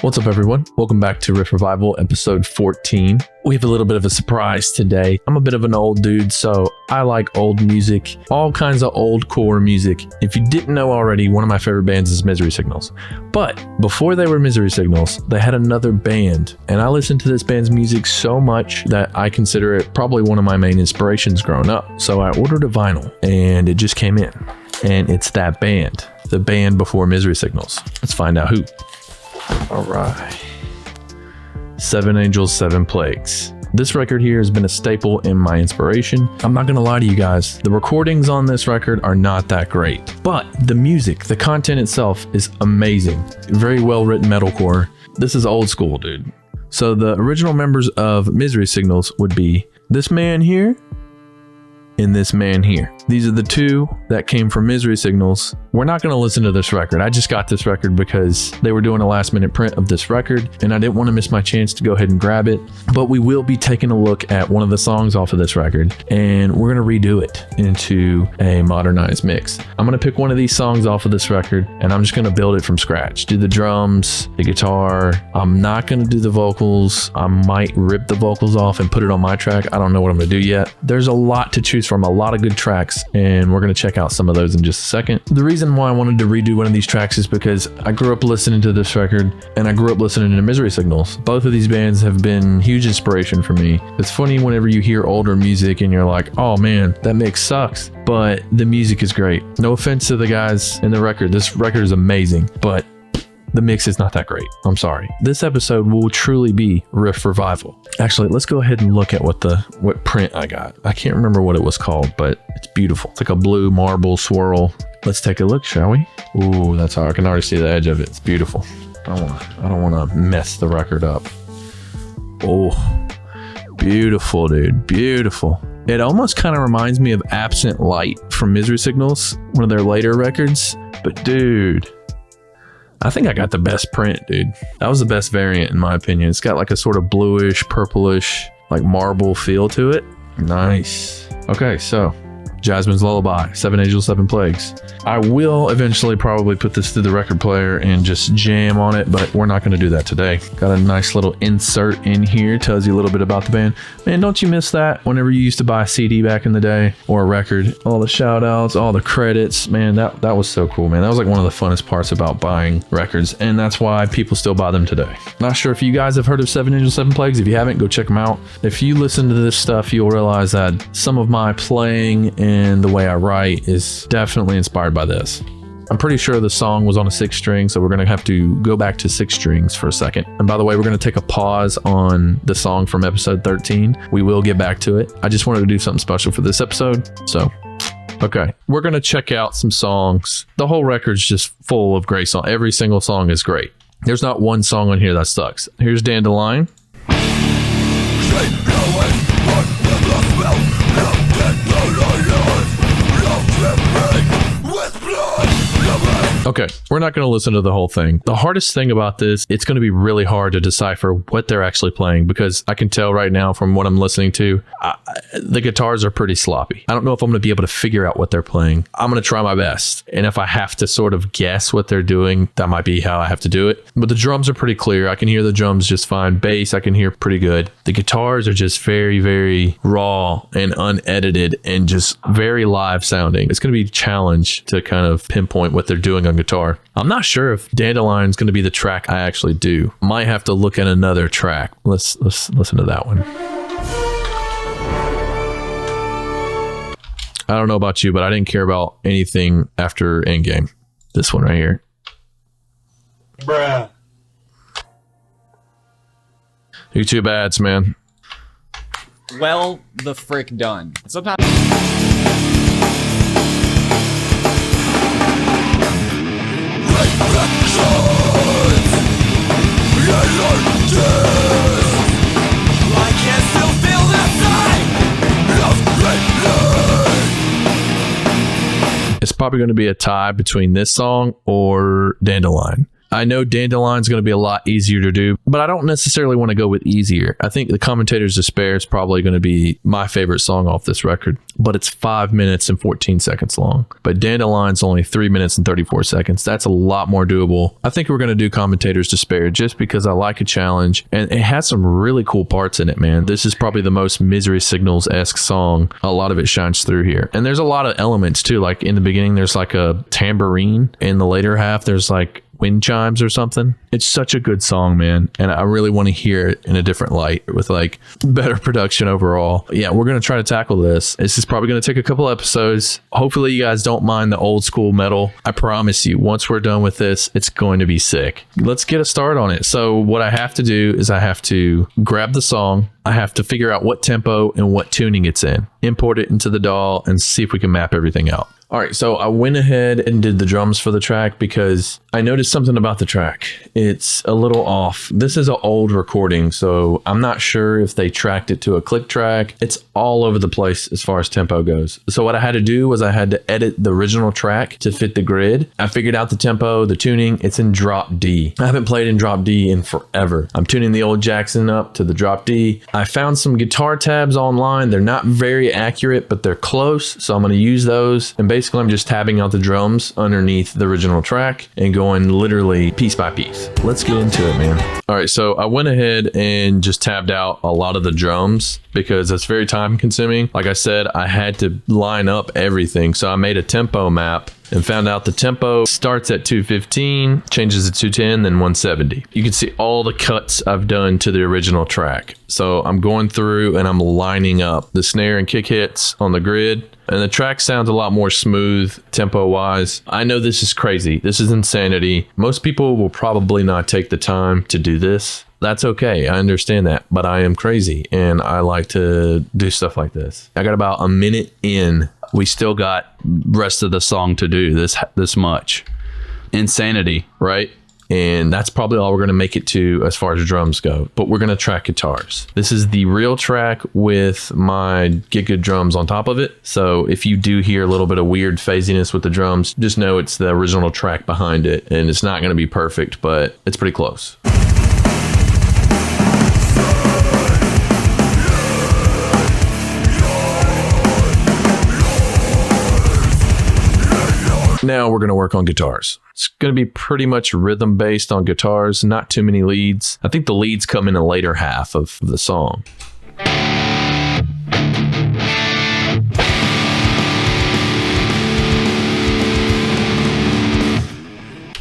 What's up, everyone? Welcome back to Riff Revival, episode 14. We have a little bit of a surprise today. I'm a bit of an old dude, so I like old music, all kinds of old core music. If you didn't know already, one of my favorite bands is Misery Signals. But before they were Misery Signals, they had another band, and I listened to this band's music so much that I consider it probably one of my main inspirations growing up. So I ordered a vinyl, and it just came in, and it's that band, the band before Misery Signals. Let's find out who. All right. 7 Angels, 7 Plagues. This record here has been a staple in my inspiration. I'm not gonna lie to you guys, the recordings on this record are not that great, but the music, the content itself is amazing. Very well written metalcore. This is old school, dude. So the original members of Misery Signals would be this man here and this man here. These are the two that came from Misery Signals. We're not going to listen to this record. I just got this record because they were doing a last minute print of this record and I didn't want to miss my chance to go ahead and grab it. But we will be taking a look at one of the songs off of this record and we're going to redo it into a modernized mix. I'm going to pick one of these songs off of this record and I'm just going to build it from scratch. Do the drums, the guitar. I'm not going to do the vocals. I might rip the vocals off and put it on my track. I don't know what I'm going to do yet. There's a lot to choose from, a lot of good tracks, and we're going to check out some of those in just a second. The reason why I wanted to redo one of these tracks is because I grew up listening to this record and I grew up listening to Misery Signals. Both of these bands have been huge inspiration for me. It's funny whenever you hear older music and you're like, oh man, that mix sucks, but the music is great. No offense to the guys in the record. This record is amazing, but the mix is not that great. I'm sorry. This episode will truly be Riff Revival. Actually, let's go ahead and look at what print I got. I can't remember what it was called, but it's beautiful. It's like a blue marble swirl. Let's take a look, shall we? Ooh, that's how I can already see the edge of it. It's beautiful. I don't want to mess the record up. Oh, beautiful, dude. Beautiful. It almost kind of reminds me of Absent Light from Misery Signals, one of their later records. But dude, I think I got the best print, dude. That was the best variant in my opinion. It's got like a sort of bluish, purplish, like marble feel to it. Nice. Okay, so Jasmine's Lullaby, 7 Angels, 7 Plagues. I will eventually probably put this through the record player and just jam on it, but we're not going to do that today. Got a nice little insert in here, tells you a little bit about the band. Man, don't you miss that whenever you used to buy a CD back in the day or a record? All the shout outs, all the credits, man, that was so cool, man. That was like one of the funnest parts about buying records, and that's why people still buy them today. Not sure if you guys have heard of 7 Angels, 7 Plagues. If you haven't, go check them out. If you listen to this stuff, you'll realize that some of my playing and the way I write is definitely inspired by this. I'm pretty sure the song was on a 6 string, so we're going to have to go back to 6 strings for a second. And by the way, we're going to take a pause on the song from episode 13. We will get back to it. I just wanted to do something special for this episode. So, okay, we're going to check out some songs. The whole record's just full of great songs. Every single song is great. There's not one song on here that sucks. Here's Dandelion. Okay, we're not going to listen to the whole thing. The hardest thing about this, it's going to be really hard to decipher what they're actually playing because I can tell right now from what I'm listening to, the guitars are pretty sloppy. I don't know if I'm going to be able to figure out what they're playing. I'm going to try my best. And if I have to sort of guess what they're doing, that might be how I have to do it. But the drums are pretty clear. I can hear the drums just fine. Bass, I can hear pretty good. The guitars are just very, very raw and unedited and just very live sounding. It's going to be a challenge to kind of pinpoint what they're doing on guitar. I'm not sure if Dandelion is going to be the track I actually do. Might have to look at another track. Let's listen to that one. I don't know about you, but I didn't care about anything after Endgame. This one right here. Bruh. YouTube ads, man. Well, the frick done. Sometimes. It's probably going to be a tie between this song or Dandelion. I know Dandelion's going to be a lot easier to do, but I don't necessarily want to go with easier. I think The Commentator's Despair is probably going to be my favorite song off this record, but it's 5 minutes and 14 seconds long. But Dandelion's only 3 minutes and 34 seconds. That's a lot more doable. I think we're going to do Commentator's Despair just because I like a challenge, and it has some really cool parts in it, man. This is probably the most Misery Signals-esque song. A lot of it shines through here. And there's a lot of elements too. Like in the beginning, there's like a tambourine. In the later half, there's like wind chimes or something. It's such a good song, man, and I really want to hear it in a different light with like better production overall. Yeah, we're going to try to tackle this. This is probably going to take a couple episodes. Hopefully you guys don't mind the old school metal. I promise you, once we're done with this, it's going to be sick. Let's get a start on it. So what I have to do is I have to grab the song. I have to figure out what tempo and what tuning it's in, import it into the DAW, and see if we can map everything out. All right, so I went ahead and did the drums for the track because I noticed something about the track. It's a little off. This is an old recording, so I'm not sure if they tracked it to a click track. It's all over the place as far as tempo goes. So what I had to do was I had to edit the original track to fit the grid. I figured out the tempo, the tuning. It's in drop D. I haven't played in drop D in forever. I'm tuning the old Jackson up to the drop D. I found some guitar tabs online. They're not very accurate, but they're close, so I'm going to use those. And basically, I'm just tabbing out the drums underneath the original track and going literally piece by piece. Let's get into it, man. All right, so I went ahead and just tabbed out a lot of the drums because that's very time consuming. Like I said, I had to line up everything. So I made a tempo map and found out the tempo starts at 215, changes to 210, then 170. You can see all the cuts I've done to the original track. So I'm going through and I'm lining up the snare and kick hits on the grid. And the track sounds a lot more smooth tempo wise. I know this is crazy. This is insanity. Most people will probably not take the time to do this. That's okay. I understand that, but I am crazy and I like to do stuff like this. I got about a minute in. We still got rest of the song to do, this much. Insanity, right? And that's probably all we're going to make it to as far as drums go, but we're going to track guitars. This is the real track with my Giga drums on top of it. So if you do hear a little bit of weird phasiness with the drums, just know it's the original track behind it, and it's not going to be perfect, but it's pretty close. Now we're going to work on guitars. It's going to be pretty much rhythm based on guitars, not too many leads. I think the leads come in the later half of the song.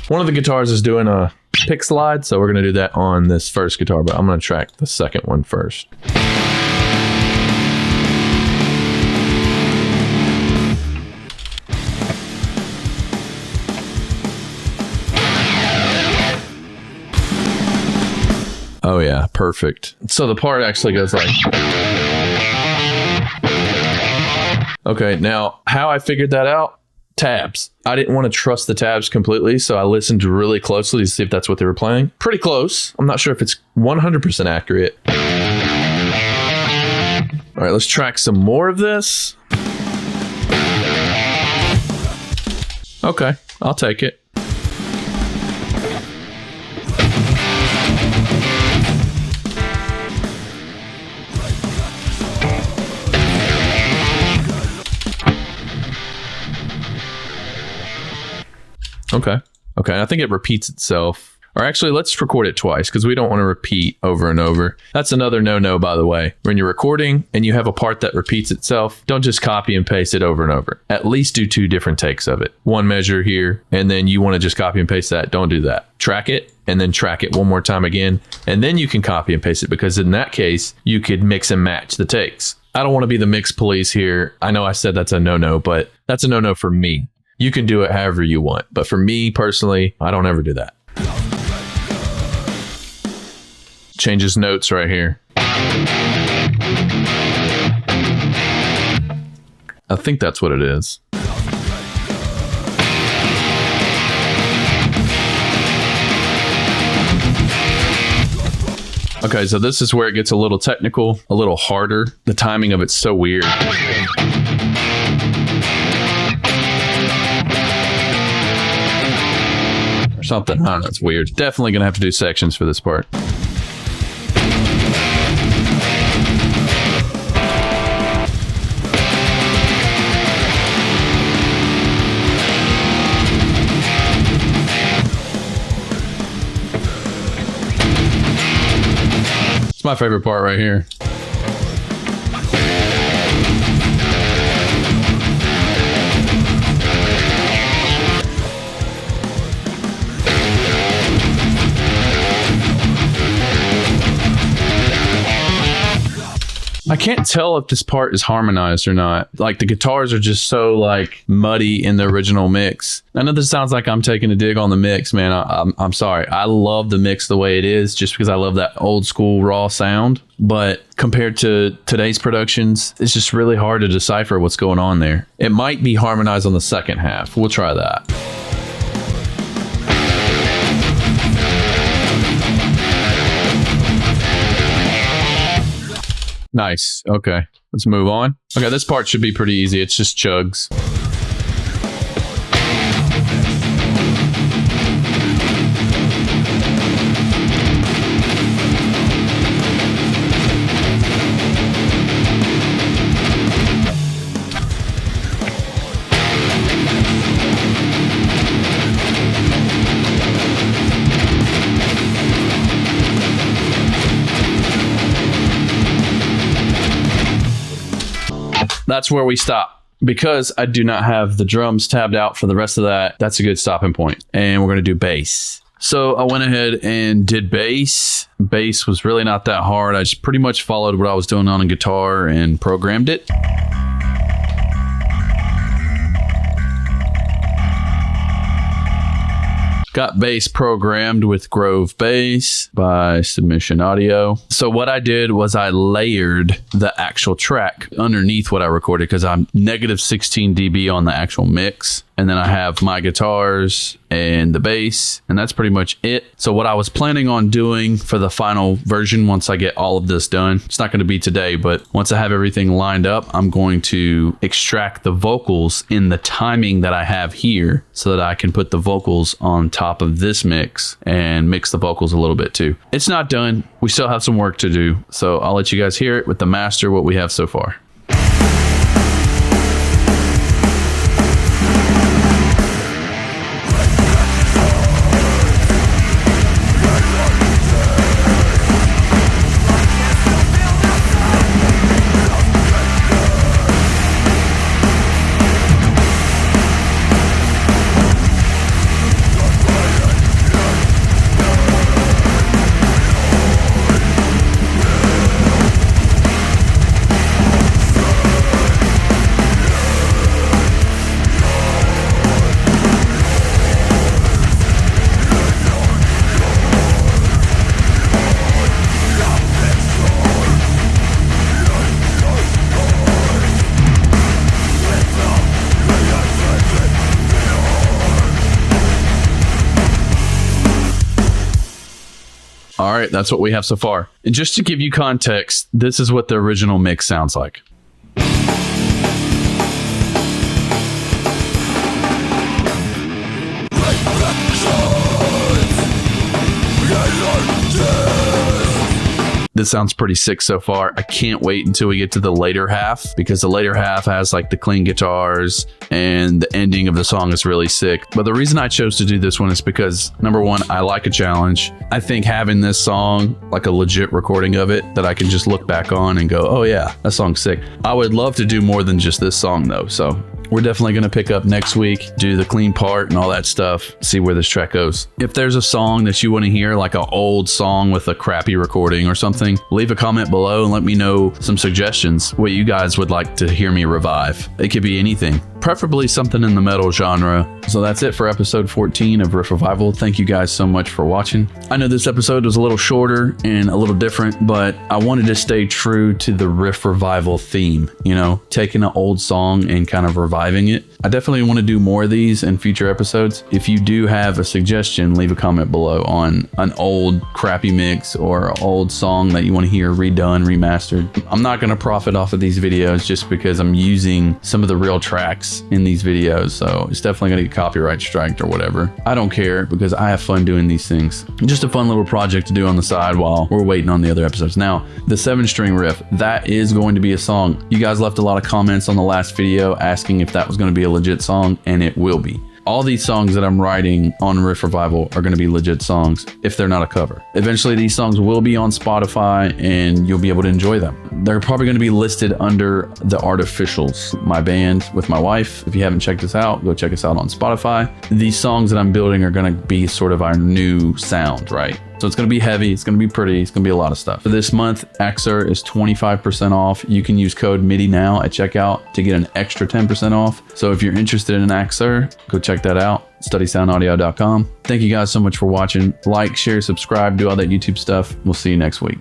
One of the guitars is doing a pick slide, so we're going to do that on this first guitar, but I'm going to track the second one first. Oh yeah, perfect. So the part actually goes like... Okay, now how I figured that out? Tabs. I didn't want to trust the tabs completely, so I listened really closely to see if that's what they were playing. Pretty close. I'm not sure if it's 100% accurate. All right, let's track some more of this. Okay, I'll take it. Okay. I think it repeats itself. Or actually, let's record it twice because we don't want to repeat over and over. That's another no-no, by the way. When you're recording and you have a part that repeats itself, don't just copy and paste it over and over. At least do 2 different takes of it. One measure here, and then you want to just copy and paste that. Don't do that. Track it, and then track it one more time again, and then you can copy and paste it, because in that case, you could mix and match the takes. I don't want to be the mix police here. I know I said that's a no-no, but that's a no-no for me. You can do it however you want. But for me personally, I don't ever do that. Changes notes right here. I think that's what it is. Okay, so this is where it gets a little technical, a little harder. The timing of it's so weird. or something. I don't know, it's weird. Definitely gonna have to do sections for this part. It's my favorite part right here. I can't tell if this part is harmonized or not. Like the guitars are just so like muddy in the original mix. I know this sounds like I'm taking a dig on the mix, man. I'm sorry. I love the mix the way it is just because I love that old school raw sound. But compared to today's productions, it's just really hard to decipher what's going on there. It might be harmonized on the second half. We'll try that. Nice. Okay, let's move on. Okay, this part should be pretty easy. It's just chugs. That's where we stop. Because I do not have the drums tabbed out for the rest of that, that's a good stopping point. And we're going to do bass. So I went ahead and did bass. Bass was really not that hard. I just pretty much followed what I was doing on a guitar and programmed it. Got bass programmed with Grove Bass by Submission Audio. So what I did was I layered the actual track underneath what I recorded because I'm negative 16 dB on the actual mix. And then I have my guitars and the bass, and that's pretty much it. So what I was planning on doing for the final version, once I get all of this done, it's not going to be today, but once I have everything lined up, I'm going to extract the vocals in the timing that I have here so that I can put the vocals on top of this mix and mix the vocals a little bit too. It's not done. We still have some work to do. So I'll let you guys hear it with the master, what we have so far. All right, that's what we have so far. And just to give you context, this is what the original mix sounds like. This sounds pretty sick so far. I can't wait until we get to the later half because the later half has like the clean guitars and the ending of the song is really sick. But the reason I chose to do this one is because number one, I like a challenge. I think having this song, like a legit recording of it that I can just look back on and go, oh yeah, that song's sick. I would love to do more than just this song though. So we're definitely going to pick up next week, do the clean part and all that stuff, see where this track goes. If there's a song that you want to hear, like an old song with a crappy recording or something, leave a comment below and let me know some suggestions, what you guys would like to hear me revive. It could be anything, preferably something in the metal genre. So that's it for episode 14 of Riff Revival. Thank you guys so much for watching. I know this episode was a little shorter and a little different, but I wanted to stay true to the Riff Revival theme, you know, taking an old song and kind of reviving it. I definitely want to do more of these in future episodes. If you do have a suggestion, leave a comment below on an old crappy mix or an old song that you want to hear redone, remastered. I'm not going to profit off of these videos just because I'm using some of the real tracks cuss in these videos, so it's definitely gonna get copyright striked or whatever. I don't care because I have fun doing these things. Just a fun little project to do on the side while we're waiting on the other episodes. Now, the 7-string riff, that is going to be a song. You guys left a lot of comments on the last video asking if that was gonna be a legit song, and it will be. All these songs that I'm writing on Riff Revival are going to be legit songs if they're not a cover. Eventually, these songs will be on Spotify and you'll be able to enjoy them. They're probably going to be listed under The Artificials, my band with my wife. If you haven't checked us out, go check us out on Spotify. These songs that I'm building are going to be sort of our new sound, right? So it's going to be heavy, it's going to be pretty, it's going to be a lot of stuff. For this month, Axure is 25% off. You can use code Midi now at checkout to get an extra 10% off. So if you're interested in Axure, go check that out. StudySoundAudio.com. Thank you guys so much for watching. Like, share, subscribe, do all that YouTube stuff. We'll see you next week.